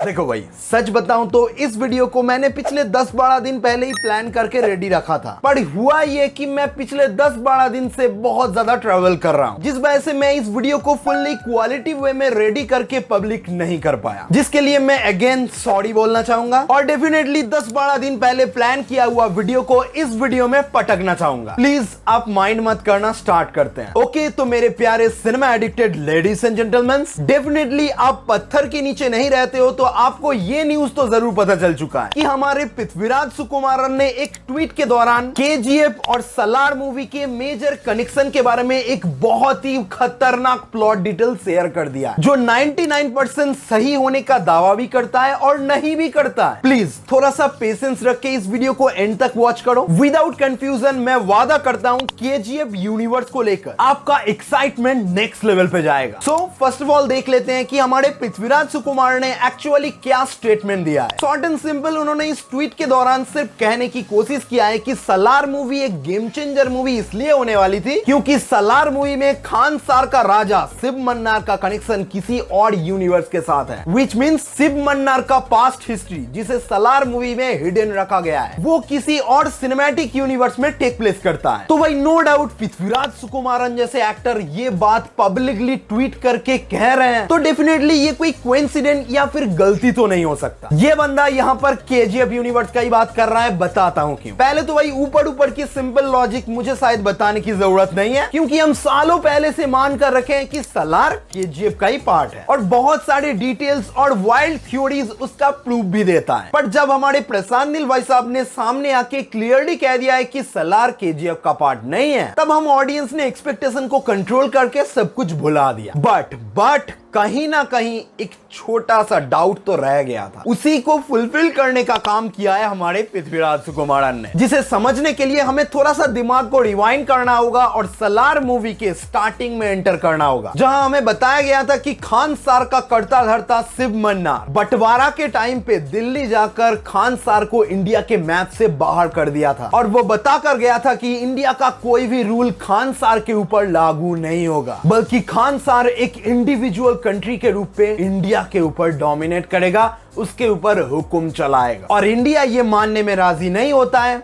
देखो भाई, सच बताऊं तो इस वीडियो को मैंने पिछले 10-12 दिन पहले ही प्लान करके रेडी रखा था, पर हुआ ये कि मैं पिछले 10-12 दिन से बहुत ज्यादा ट्रैवल कर रहा हूं, जिस वजह से मैं इस वीडियो को फुल्ली क्वालिटी वे में रेडी करके पब्लिक नहीं कर पाया, जिसके लिए मैं अगेन सॉरी बोलना चाहूंगा और डेफिनेटली 10-12 दिन पहले प्लान किया हुआ वीडियो को इस वीडियो में पटकना चाहूंगा। प्लीज आप माइंड मत करना, स्टार्ट करते हैं। ओके, तो मेरे प्यारे cinema addicted ladies and gentleman, definitely आप पत्थर के नीचे नहीं रहते हो तो आपको ये न्यूज तो जरूर पता चल चुका है कि हमारे पृथ्वीराज सुकुमारन ने एक ट्वीट के दौरान केजीएफ और सलार मूवी के मेजर कनेक्शन के बारे में एक बहुत ही खतरनाक प्लॉट डिटेल शेयर कर दिया, जो 99% सही होने का दावा भी करता है और नहीं भी करता है। प्लीज थोड़ा सा पेशेंस रख के इस वीडियो को एंड तक वॉच करो। विदाउट कंफ्यूजन मैं वादा करता हूं केजीएफ यूनिवर्स को लेकर आपका एक्साइटमेंट नेक्स्ट लेवल पे जाएगा। सो फर्स्ट ऑफ ऑल देख लेते हैं कि हमारे पृथ्वीराज सुकुमार ने एक्चुअली क्या स्टेटमेंट दिया है। शॉर्ट एंड सिंपल, उन्होंने इस ट्वीट के दौरान सिर्फ कहने की कोशिश किया है कि सलार मूवी एक गेम चेंजर मूवी इसलिए होने वाली थी क्योंकि सलार मूवी में खान सार का राजा शिव मन्नार का कनेक्शन किसी और यूनिवर्स के साथ है, विच मीन्स शिव मन्नार का पास्ट हिस्ट्री जिसे सलार मूवी में हिडन रखा गया है वो किसी और सिनेमैटिक यूनिवर्स में टेक प्लेस करता है। तो भाई नो डाउट पृथ्वीराज सुकुमारन जैसे एक्टर ये बात पब्लिकली ट्वीट करके कह रहे हैं तो डेफिनेटली ये कोई कोइंसिडेंट या फिर गलती तो नहीं हो सकता। ये बंदा यहाँ पर केजीएफ यूनिवर्स का ही बात कर रहा है, बताता हूँ क्यों। पहले तो भाई ऊपर की सिंपल लॉजिक मुझे शायद बताने की जरूरत नहीं है क्योंकि हम सालों पहले से मान कर रखे हैं कि सलार केजीएफ का ही पार्ट है और बहुत सारे डिटेल्स और वाइल्ड थ्योरीज उसका प्रूफ भी देता है। पर जब हमारे प्रशांत नील भाई साहब ने सामने आके क्लियरली कह दिया है कि सलार केजीएफ का पार्ट नहीं है, तब हम ऑडियंस ने एक्सपेक्टेशन को कंट्रोल करके सब कुछ भुला दिया। बट कहीं ना कहीं एक छोटा सा डाउट तो रह गया था, उसी को फुलफिल करने का काम किया है हमारे पृथ्वीराज सुकुमारन ने, जिसे समझने के लिए हमें थोड़ा सा दिमाग को रिवाइंड करना होगा और सलार मूवी के स्टार्टिंग में एंटर करना होगा, जहां हमें बताया गया था कि खान सार का करता धरता शिव मन्नार बंटवारा के टाइम पे दिल्ली जाकर खान सार को इंडिया के मैप से बाहर कर दिया था और वो बताकर गया था कि इंडिया का कोई भी रूल खान सार के ऊपर लागू नहीं होगा, बल्कि खान सार एक इंडिविजुअल कंट्री के रूप में इंडिया के ऊपर डोमिनेट करेगा, उसके ऊपर हुक्म चलाएगा। और इंडिया ये मानने में राजी नहीं होता है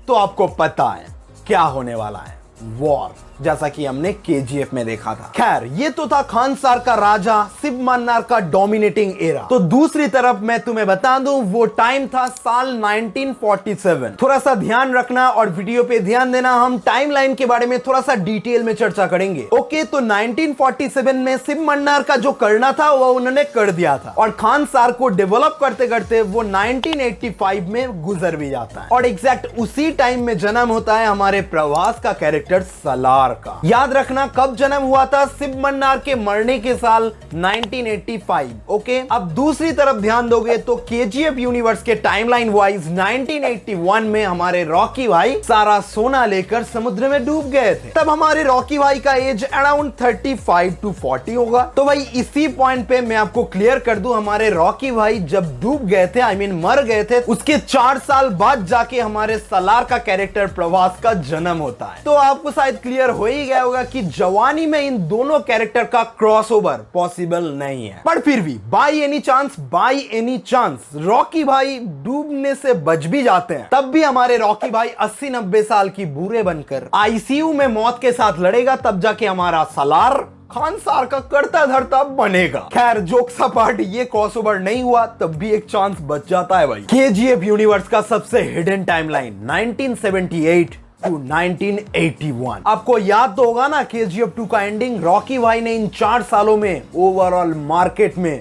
तो आपको पता है क्या होने वाला है, वॉर, जैसा कि हमने केजीएफ में देखा था। खैर ये तो था खान सार का राजा शिव मन्नार का डोमिनेटिंग एरा। तो दूसरी तरफ मैं तुम्हें बता दूं वो टाइम था साल 1947। थोड़ा सा ध्यान रखना और वीडियो पे ध्यान देना, हम टाइमलाइन के बारे में थोड़ा सा डिटेल में चर्चा करेंगे। ओके, तो 1947 में शिव मन्नार का जो करना था वो उन्होंने कर दिया था और खान सार को डेवलप करते करते वो 1985 में गुजर भी जाता है और एग्जैक्ट उसी टाइम में जन्म होता है हमारे प्रभास का कैरेक्टर सलार का। याद रखना कब जन्म हुआ था, शिव मन्नार के मरने के साल 1985। ओके, अब दूसरी तरफ ध्यान दोगे तो केजीएफ यूनिवर्स के टाइमलाइन वाइज 1981 में हमारे रॉकी भाई सारा सोना लेकर समुद्र में डूब गए थे। तब हमारे रॉकी भाई का एज अराउंड 35 to 40 होगा। तो भाई इसी पॉइंट पे मैं आपको क्लियर कर दूं, हमारे रॉकी भाई जब डूब गए थे, आई मीन मर गए थे, उसके 4 साल बाद जाके हमारे सलार का कैरेक्टर प्रभास का जन्म होता है। तो आपको शायद क्लियर हो ही गया होगा कि जवानी में इन दोनों कैरेक्टर का क्रॉसओवर पॉसिबल नहीं है। पर फिर भी बाय एनी चांस रॉकी भाई डूबने से बच भी जाते हैं, तब भी हमारे रॉकी भाई 80-90 साल की बूढ़े बनकर आईसीयू में मौत के साथ लड़ेगा, तब जाके हमारा सलार खान सार का करता धरता बनेगा। खैर जोक्स अपार्ट, ये क्रॉसओवर नहीं हुआ तब भी एक चांस बच जाता है भाई। केजीएफ यूनिवर्स का सबसे हिडन टाइमलाइन 1978 to 1981। आपको याद तो होगा ना केजीएफ 2 का एंडिंग, रॉकी भाई ने इन 4 सालों में ओवरऑल मार्केट में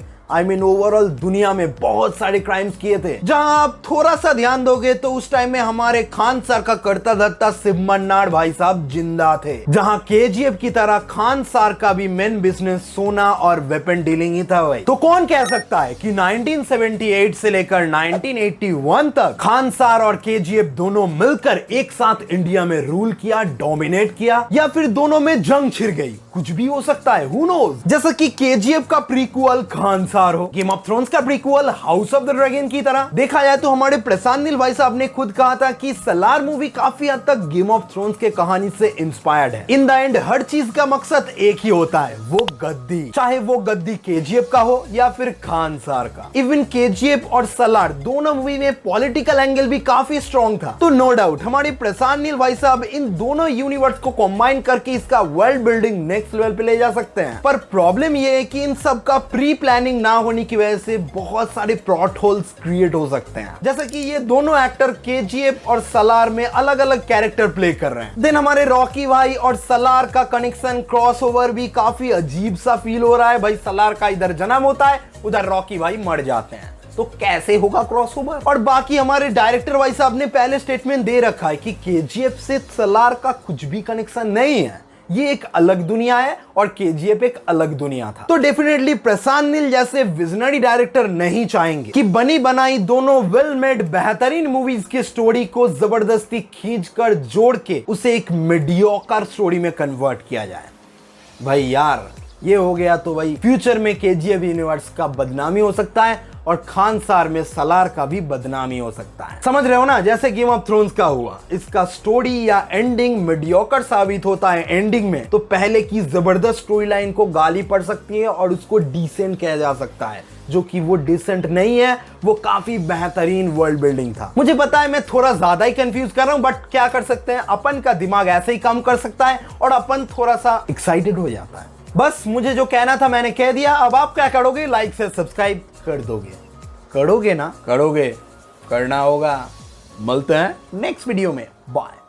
ओवरऑल दुनिया में बहुत सारे क्राइम्स किए थे। जहां आप थोड़ा सा ध्यान दोगे तो उस टाइम में हमारे खान सर का करता धरता शिव मन्नार भाई साहब जिंदा थे, जहां केजीएफ की तरह खान सर का भी मेन बिजनेस सोना और वेपन डीलिंग ही था भाई। तो कौन कह सकता है कि 1978 से लेकर 1981 तक खान सर और केजीएफ दोनों मिलकर एक साथ इंडिया में रूल किया, डोमिनेट किया, या फिर दोनों में जंग छिड़ गई, कुछ भी हो सकता है, हु नोज। जैसा कि केजीएफ का प्रीक्वल खान खानसार हो, गेम ऑफ थ्रोन्स का prequel house of the dragon की तरह। देखा जाए तो हमारे प्रशांत नील भाई साहब ने खुद कहा था कि सलार मूवी काफी हद तक गेम ऑफ थ्रोन्स के कहानी से इंस्पायर्ड है। इन द एंड हर चीज का मकसद एक ही होता है, वो गद्दी, चाहे वो गद्दी केजीएफ का हो या फिर खानसार का। इवन केजीएफ और सलार दोनों मूवी में पॉलिटिकल एंगल भी काफी स्ट्रॉन्ग था। तो नो डाउट हमारे प्रशांत नील भाई साहब इन दोनों यूनिवर्स को कंबाइन करके इसका वर्ल्ड बिल्डिंग नेक्स्ट लेवल पे ले जा सकते हैं। पर प्रॉब्लम ये है कि इन सब का प्री प्लानिंग ना होने की वजह से बहुत सारे प्लॉट होल्स क्रिएट हो सकते हैं। जैसे कि ये दोनों एक्टर केजीएफ और सलार में अलग अलग कैरेक्टर प्ले कर रहे हैं। देन हमारे रॉकी भाई और सलार का कनेक्शन क्रॉसओवर भी काफी अजीब सा फील हो रहा है। भाई सलार का इधर जन्म होता है, उधर रॉकी भाई मर जाते हैं, तो कैसे होगा क्रॉसओवर। और बाकी हमारे डायरेक्टर भाई साहब ने पहले स्टेटमेंट दे रखा है कि केजीएफ से सलार का कुछ भी कनेक्शन नहीं है, ये एक अलग दुनिया है और केजीएफ एक अलग दुनिया था। तो डेफिनेटली प्रशांत नील जैसे विजनरी डायरेक्टर नहीं चाहेंगे कि बनी बनाई दोनों वेल मेड बेहतरीन मूवीज की स्टोरी को जबरदस्ती खींचकर जोड़ के उसे एक मीडियोकर स्टोरी में कन्वर्ट किया जाए। भाई यार ये हो गया तो भाई फ्यूचर में केजीएफ यूनिवर्स का बदनामी हो सकता है और खानसार में सलार का भी बदनामी हो सकता है। समझ रहे हो ना, जैसे गेम ऑफ थ्रोन्स का हुआ, इसका स्टोरी या एंडिंग मीडियोकर साबित होता है एंडिंग में, तो पहले की जबरदस्त स्टोरी लाइन को गाली पड़ सकती है और उसको डिसेंट कहा जा सकता है, जो कि वो डिसेंट नहीं है, वो काफी बेहतरीन वर्ल्ड बिल्डिंग था। मुझे पता है मैं थोड़ा ज्यादा ही कंफ्यूज कर रहा हूं, बट क्या कर सकते हैं, अपन का दिमाग ऐसे ही काम कर सकता है और अपन थोड़ा सा एक्साइटेड हो जाता है। बस मुझे जो कहना था मैंने कह दिया। अब आप क्या करोगे, लाइक से सब्सक्राइब कर दोगे, करोगे ना, करोगे, करना होगा। मिलते हैं नेक्स्ट वीडियो में, बाय।